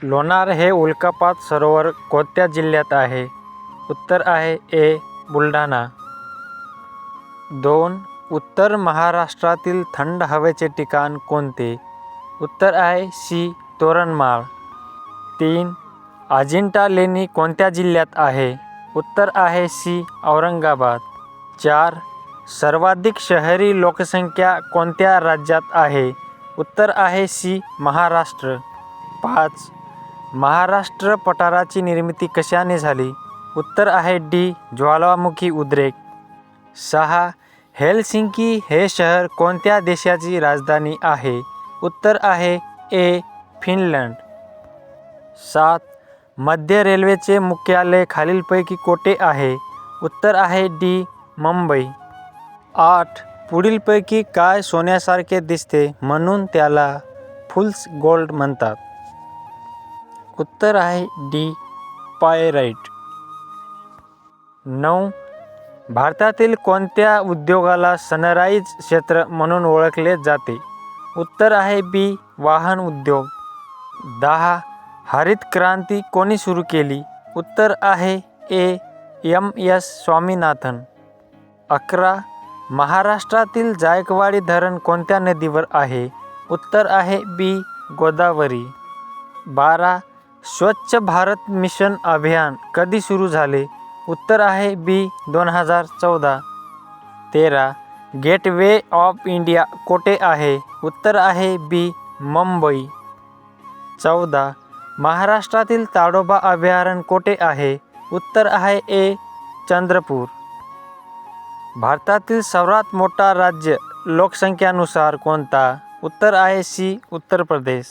लोणार हे उल्कापात सरोवर कोणत्या जिल्ह्यात आहे? उत्तर आहे ए. बुलढाणा. 2. उत्तर महाराष्ट्रातील थंड हवेचे ठिकाण कोणते? उत्तर आहे सी. तोरणमाळ. 3. अजिंठा लेणी कोणत्या जिल्ह्यात आहे? उत्तर आहे सी. औरंगाबाद. 4. सर्वाधिक शहरी लोकसंख्या कोणत्या राज्यात आहे? उत्तर आहे सी. महाराष्ट्र. 5. महाराष्ट्र पठाराची निर्मिती कशाने झाली? उत्तर आहे डी. ज्वालामुखी उद्रेक. 6. हेलसिंकी हे शहर कोणत्या देशाची राजधानी आहे? उत्तर आहे ए. फिनलंड. 7. मध्य रेल्वेचे मुख्यालय खालीलपैकी कोठे आहे? उत्तर आहे डी. मुंबई. 8. पुढीलपैकी काय सोन्यासारखे दिसते म्हणून त्याला फुल्स गोल्ड म्हणतात? उत्तर आहे डी. पायराइट. 9. भारतातील कोणत्या उद्योगाला सनराइज क्षेत्र म्हणून ओळखले जाते? उत्तर आहे बी. वाहन उद्योग. 10. हरित क्रांती कोणी सुरू केली? उत्तर आहे ए. एम. एस. स्वामीनाथन. 11. महाराष्ट्रातील जायकवाडी धरण कोणत्या नदीवर आहे? उत्तर आहे बी. गोदावरी. 12. स्वच्छ भारत मिशन अभियान कधी सुरू झाले? उत्तर आहे बी. 2014. 13. गेटवे ऑफ इंडिया कोठे आहे? उत्तर आहे बी. मुंबई. 14. महाराष्ट्रातील ताडोबा अभयारण्य कोठे आहे? उत्तर आहे ए. चंद्रपूर. भारतातील सर्वात मोठा राज्य लोकसंख्येनुसार कोणता? उत्तर आहे सी. उत्तर प्रदेश.